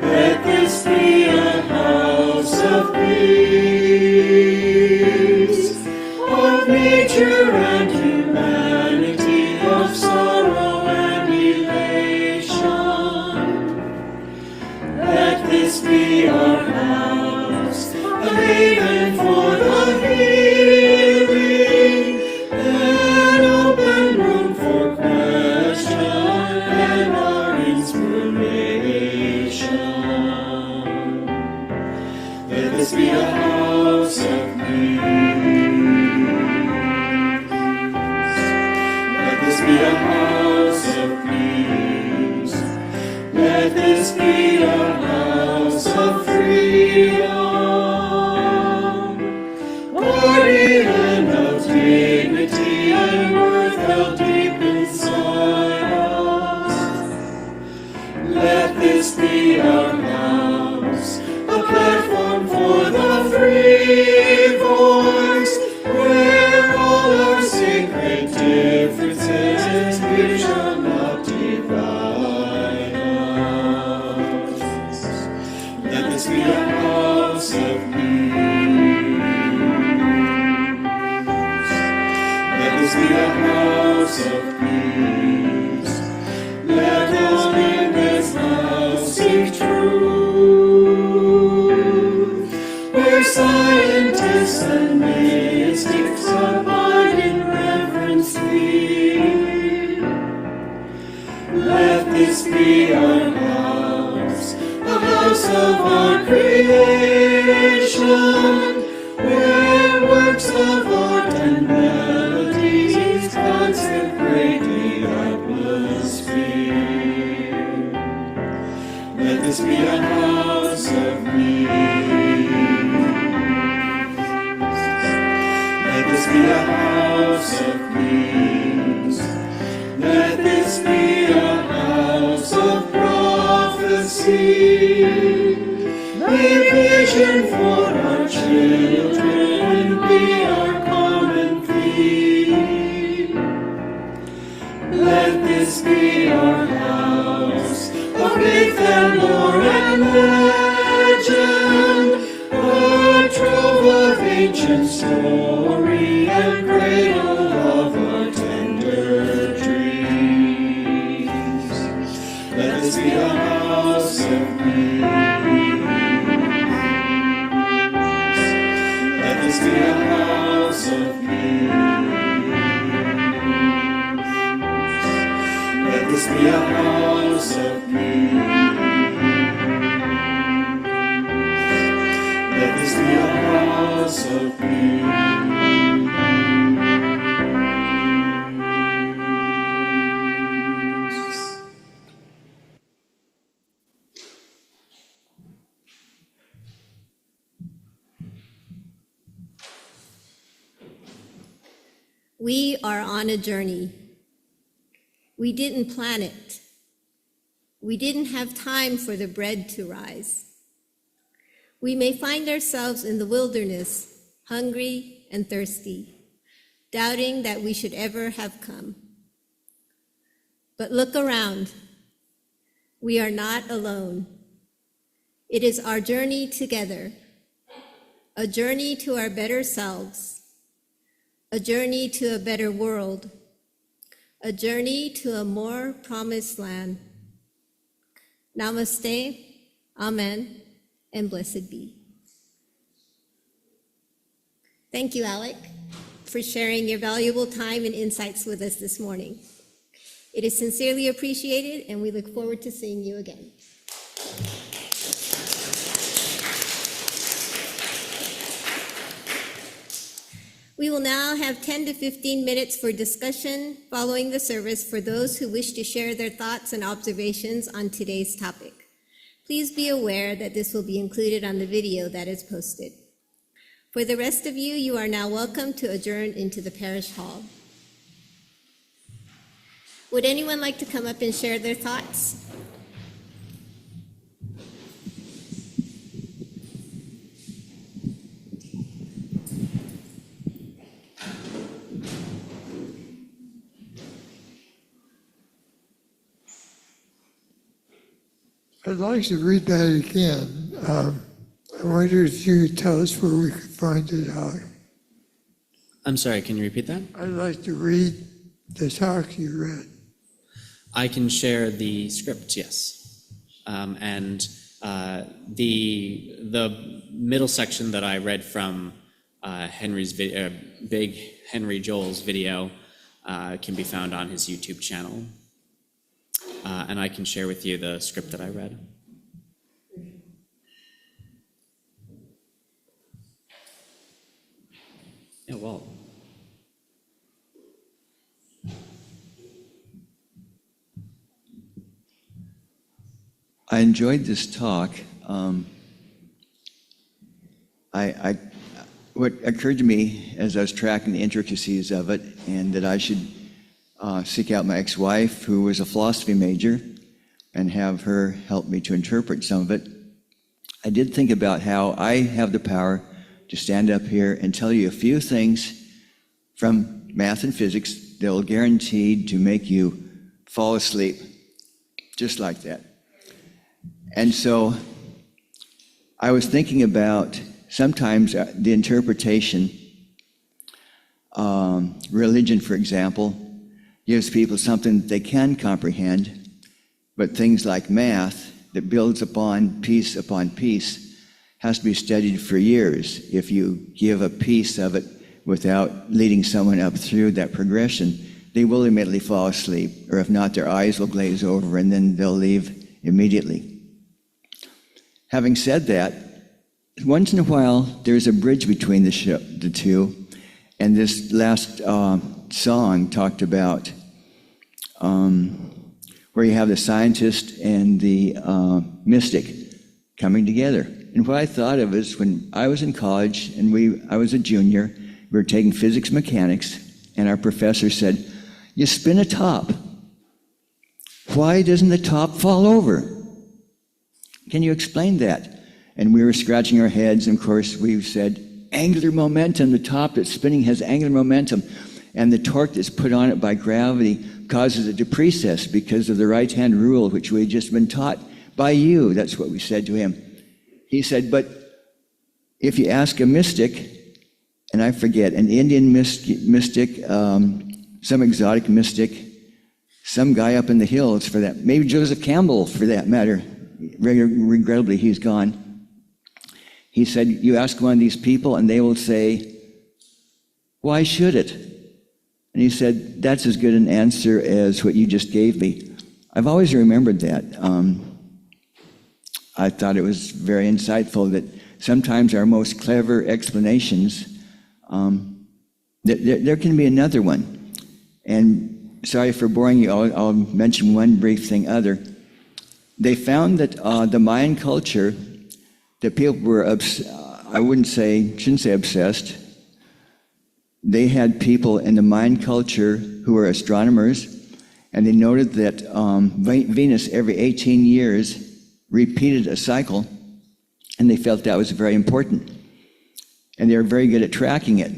Let this be a house of peace, of nature and humanity, of sorrow and elation. Let this be our house, a haven for the hearing, an open room for question and our inspiration. Let this be a house of peace. Let this be a house of peace. Let this be a house of freedom, guardian of dignity and worth held deep inside us. Let this be our house, a platform for the free voice, where all our sacred differences we shall not divide us. Let this be a house of peace. Let this be a house of peace. Let us in this house seek truth, where scientists and mystics abide in reverence sleep. Let this be our house, a house of our creation, where works of art and melodies consecrate the atmosphere. Let this be a house of peace. Let this be a house of peace. Let this be a house of prophecy. May vision for our children be our common theme. Let this be our house of faith and lore and legend, a trove of ancient story and cradle of our tender dreams. Let this be a house of peace. Let this be a house of peace. Let this be a house of peace. Let this be a house of peace. We are on a journey. We didn't plan it. We didn't have time for the bread to rise. We may find ourselves in the wilderness, hungry and thirsty, doubting that we should ever have come. But look around. We are not alone. It is our journey together, a journey to our better selves, a journey to a better world, a journey to a more promised land. Namaste, Amen, and blessed be. Thank you, Alec, for sharing your valuable time and insights with us this morning. It is sincerely appreciated, and we look forward to seeing you again. We will now have 10 to 15 minutes for discussion following the service for those who wish to share their thoughts and observations on today's topic. Please be aware that this will be included on the video that is posted. For the rest of you, you are now welcome to adjourn into the parish hall. Would anyone like to come up and share their thoughts? I'd like to read that again. I wonder if you could tell us where we could find it out. I'm sorry, can you repeat that? I'd like to read the talk you read. I can share the script, yes. The middle section that I read from Big Henry Joel's video can be found on his YouTube channel. And I can share with you the script that I read. Yeah, well. I enjoyed this talk. What occurred to me as I was tracking the intricacies of it, and that I should seek out my ex-wife, who was a philosophy major, and have her help me to interpret some of it. I did think about how I have the power to stand up here and tell you a few things from math and physics that will guaranteed to make you fall asleep, just like that. And so I was thinking about sometimes the interpretation, religion, for example, gives people something that they can comprehend, but things like math that builds upon piece has to be studied for years. If you give a piece of it without leading someone up through that progression, they will immediately fall asleep, or if not, their eyes will glaze over and then they'll leave immediately. Having said that, once in a while, there's a bridge between the two, and this last song talked about where you have the scientist and the mystic coming together. And what I thought of is when I was in college and I was a junior, we were taking physics mechanics, and our professor said, "You spin a top. Why doesn't the top fall over? Can you explain that?" And we were scratching our heads, and of course we said, angular momentum, the top that's spinning has angular momentum, and the torque that's put on it by gravity causes it to precess because of the right-hand rule, which we had just been taught by you. That's what we said to him. He said, but if you ask a mystic, and I forget, an Indian mystic, some exotic mystic, some guy up in the hills for that, maybe Joseph Campbell for that matter, regrettably he's gone. He said, you ask one of these people and they will say, why should it? And he said, that's as good an answer as what you just gave me. I've always remembered that. I thought it was very insightful that sometimes our most clever explanations, there can be another one. And sorry for boring you, I'll mention one brief thing other. They found that the Mayan culture, that people were, shouldn't say obsessed, they had people in the Mayan culture who were astronomers, and they noted that Venus every 18 years repeated a cycle, and they felt that was very important. And they were very good at tracking it,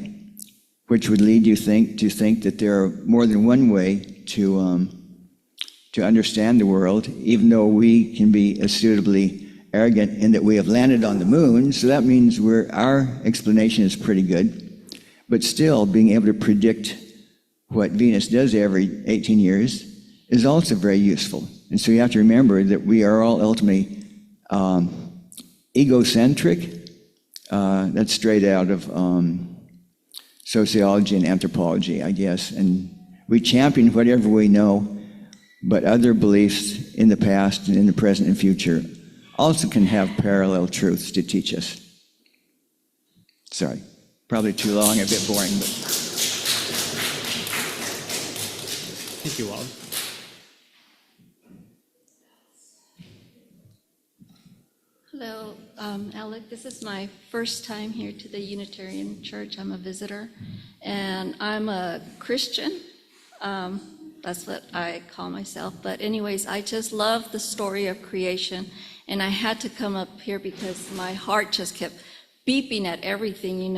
which would lead you to think that there are more than one way to understand the world, even though we can be suitably arrogant in that we have landed on the moon. So that means our explanation is pretty good. But still, being able to predict what Venus does every 18 years is also very useful. And so you have to remember that we are all ultimately egocentric. That's straight out of sociology and anthropology, I guess. And we champion whatever we know, but other beliefs in the past and in the present and future also can have parallel truths to teach us. Sorry, probably too long, a bit boring, but... Thank you, Wald. Hello, Alec. This is my first time here to the Unitarian Church. I'm a visitor, and I'm a Christian. That's what I call myself. But anyways, I just love the story of creation, and I had to come up here because my heart just kept beeping at everything,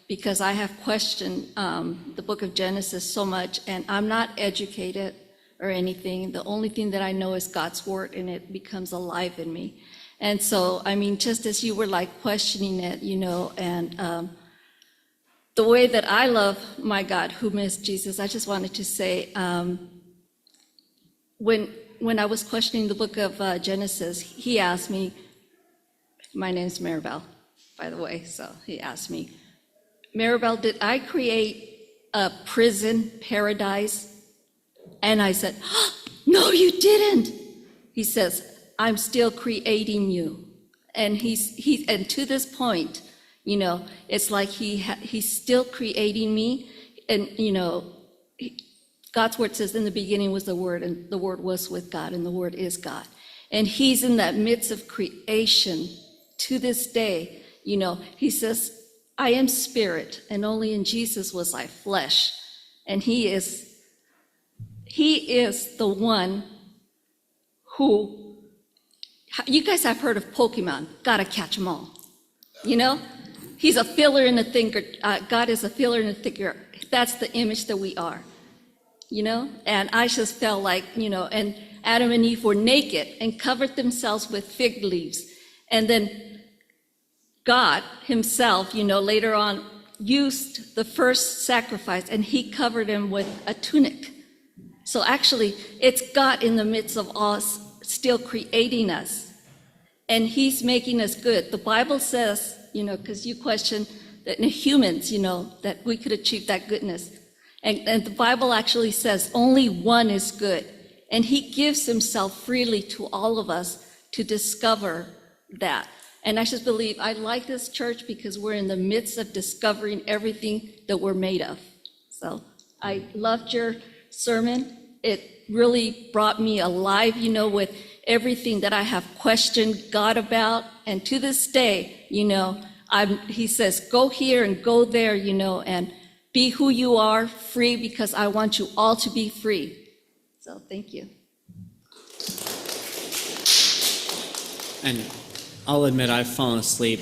because I have questioned the book of Genesis so much, and I'm not educated or anything. The only thing that I know is God's word, and it becomes alive in me. And so, just as you were like questioning it, and the way that I love my God who missed Jesus, I just wanted to say, when I was questioning the book of Genesis, he asked me, my name's Maribel, by the way, so he asked me, Maribel, did I create a prison paradise? And I said, oh, no, you didn't. He says, I'm still creating you. And and to this point, it's like he's still creating me. And, God's word says in the beginning was the word, and the word was with God, and the word is God. And he's in that midst of creation to this day. He says, I am spirit, and only in Jesus was I flesh. And he is the one who, you guys have heard of Pokemon, gotta catch them all. He's a filler in the thinker. God is a filler in the thinker. That's the image that we are. And I just felt like, and Adam and Eve were naked and covered themselves with fig leaves. And then God himself, later on used the first sacrifice, and he covered him with a tunic. So actually, it's God in the midst of us, still creating us. And he's making us good. The Bible says, because you question that in humans, that we could achieve that goodness. And the Bible actually says only one is good. And he gives himself freely to all of us to discover that. And I just believe I like this church because we're in the midst of discovering everything that we're made of. So I loved your sermon. It really brought me alive, with everything that I have questioned God about. And to this day, he says, go here and go there, and be who you are, free, because I want you all to be free. So thank you. And I'll admit I've fallen asleep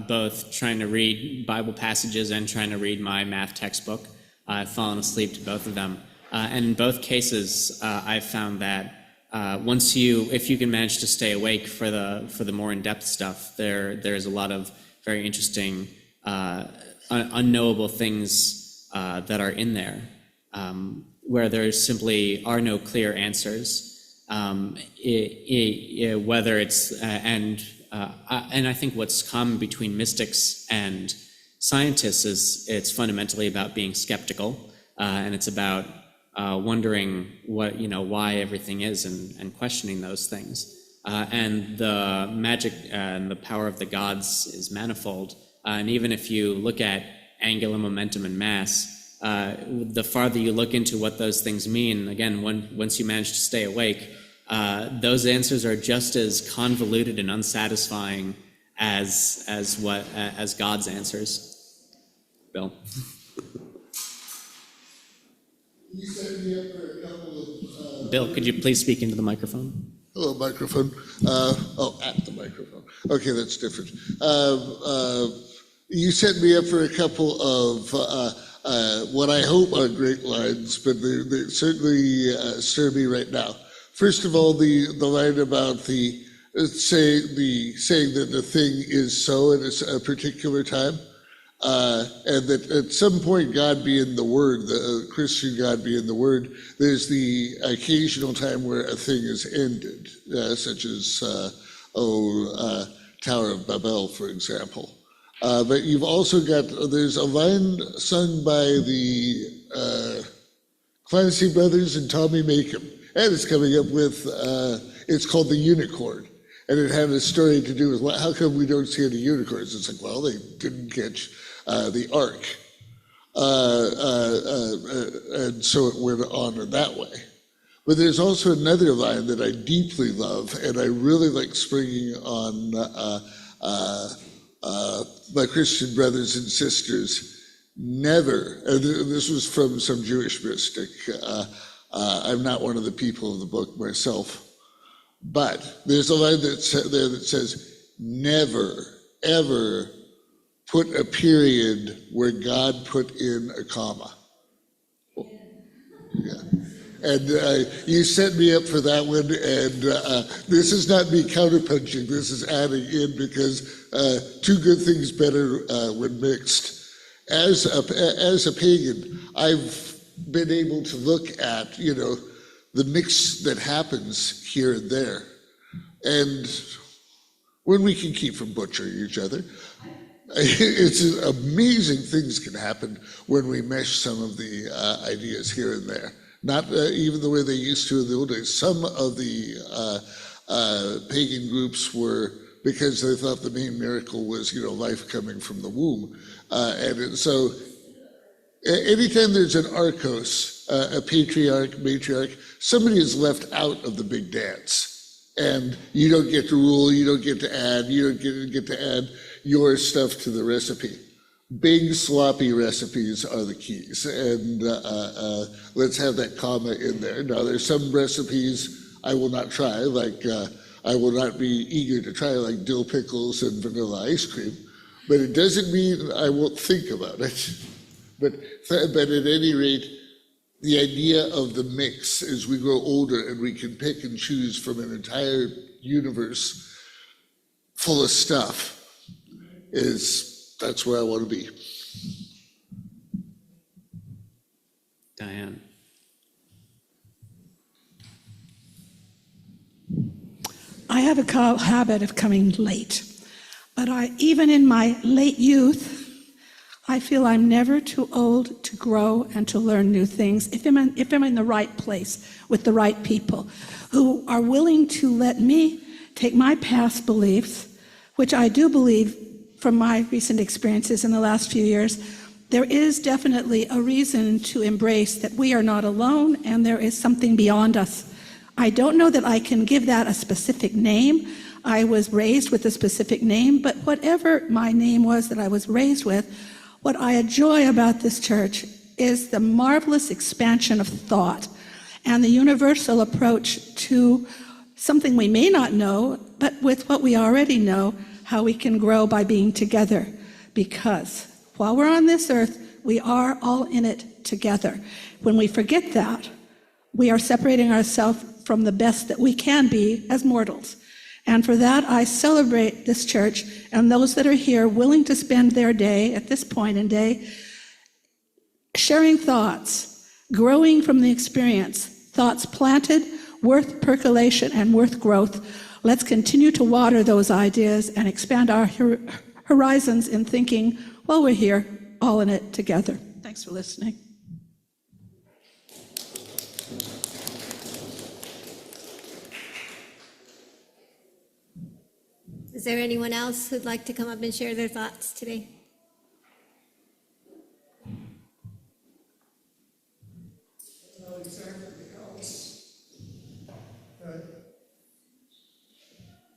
both trying to read Bible passages and trying to read my math textbook. I've fallen asleep to both of them. And in both cases, I've found that if you can manage to stay awake for the more in-depth stuff, there's a lot of very interesting, unknowable things that are in there, where there simply are no clear answers. Whether it's and I think what's common between mystics and scientists is it's fundamentally about being skeptical, and it's about wondering why everything is and questioning those things. And the magic and the power of the gods is manifold. And even if you look at angular momentum and mass, the farther you look into what those things mean, again, once you manage to stay awake, those answers are just as convoluted and unsatisfying as God's answers. Bill. You set me up for a couple of. Bill, could you please speak into the microphone? Hello, microphone. At the microphone. Okay, that's different. You set me up for a couple of what I hope are great lines, but they certainly stir me right now. First of all, the line about the saying that the thing is so at a particular time. And that at some point, God being the Word, the Christian God being the Word, there's the occasional time where a thing is ended, such as, Tower of Babel, for example. But you've also there's a line sung by the Clancy Brothers and Tommy Makem, and it's coming up with, it's called The Unicorn. And it had a story to do with how come we don't see any unicorns? It's like, well, they didn't catch the ark. And so it went on in that way. But there's also another line that I deeply love, and I really like springing on my Christian brothers and sisters. Never, and this was from some Jewish mystic. I'm not one of the people of the book myself. But there's a line that says, never, ever put a period where God put in a comma. Yeah. And you set me up for that one, and this is not me counterpunching, this is adding in because two good things better when mixed. As a pagan, I've been able to look at, the mix that happens here and there. And when we can keep from butchering each other, it's amazing things can happen when we mesh some of the ideas here and there. Not even the way they used to in the old days. Some of the pagan groups were, because they thought the main miracle was, life coming from the womb. So anytime there's an archos, a patriarch, matriarch, somebody is left out of the big dance. And you don't get to rule, you don't get to add, you don't get to add your stuff to the recipe. Big sloppy recipes are the keys. And let's have that comma in there. Now there's some recipes I will not try, like I will not be eager to try, like dill pickles and vanilla ice cream. But it doesn't mean I won't think about it. But at any rate, the idea of the mix as we grow older and we can pick and choose from an entire universe full of stuff that's where I want to be. Diane. I have a habit of coming late, but even in my late youth, I feel I'm never too old to grow and to learn new things if I'm in the right place with the right people who are willing to let me take my past beliefs, which I do believe from my recent experiences in the last few years, there is definitely a reason to embrace that we are not alone and there is something beyond us. I don't know that I can give that a specific name. I was raised with a specific name, but whatever my name was that I was raised with, what I enjoy about this church is the marvelous expansion of thought and the universal approach to something we may not know, but with what we already know, how we can grow by being together. Because while we're on this earth, we are all in it together. When we forget that, we are separating ourselves from the best that we can be as mortals. And for that, I celebrate this church and those that are here willing to spend their day at this point in day sharing thoughts, growing from the experience, thoughts planted, worth percolation and worth growth. Let's continue to water those ideas and expand our horizons in thinking while we're here, all in it together. Thanks for listening. Is there anyone else who'd like to come up and share their thoughts today? Not exactly else, but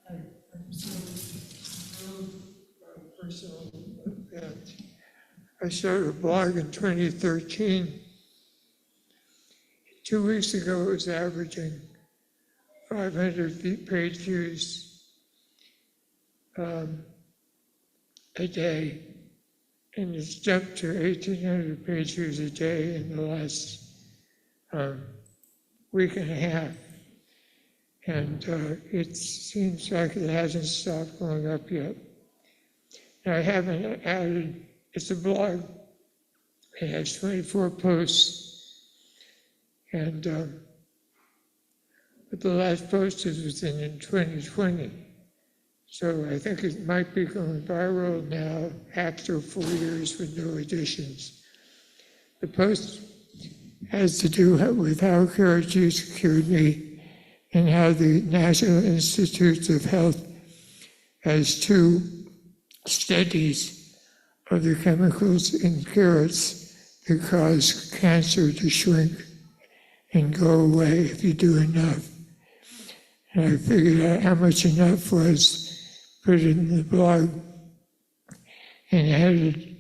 I'm so thrilled by a personal event. I started a blog in 2013, 2 weeks ago, it was averaging 500 page views a day, and it's jumped to 1,800 page views a day in the last week and a half. And it seems like it hasn't stopped going up yet. And I haven't added, it's a blog. It has 24 posts. And but the last post is within in 2020. So I think it might be going viral now after 4 years with no additions. The post has to do with how carrot juice cured me and how the National Institutes of Health has 2 studies of the chemicals in carrots that cause cancer to shrink and go away if you do enough. And I figured out how much enough was, put it in the blog, and added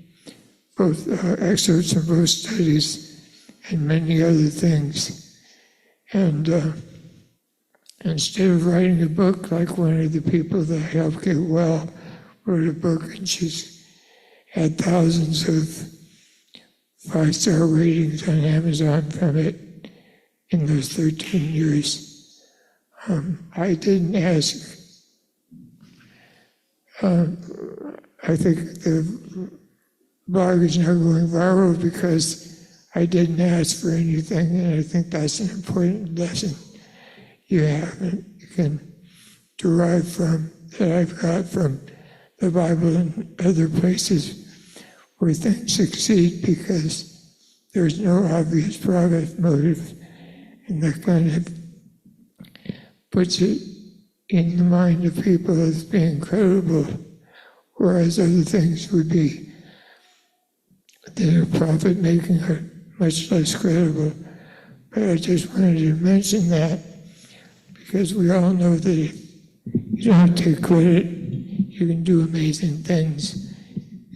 both excerpts from both studies and many other things. And instead of writing a book like one of the people that I helped get well wrote a book, and she's had thousands of 5-star ratings on Amazon from it in those 13 years. I didn't ask. I think the blog is now going viral because I didn't ask for anything, and I think that's an important lesson you can derive from, that I've got from the Bible and other places where things succeed because there's no obvious profit motive, and that kind of puts it in the mind of people as being credible, whereas other things would be that are profit-making are much less credible. But I just wanted to mention that because we all know that if you don't take credit, you can do amazing things.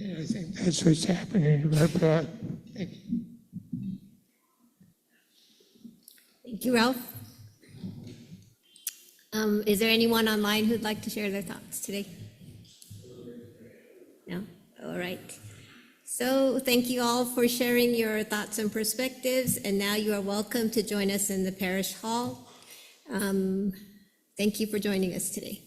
And I think that's what's happening in my blog. Thank you. Thank you, Ralph. Is there anyone online who'd like to share their thoughts today? No? All right. So thank you all for sharing your thoughts and perspectives, and now you are welcome to join us in the parish hall. Thank you for joining us today.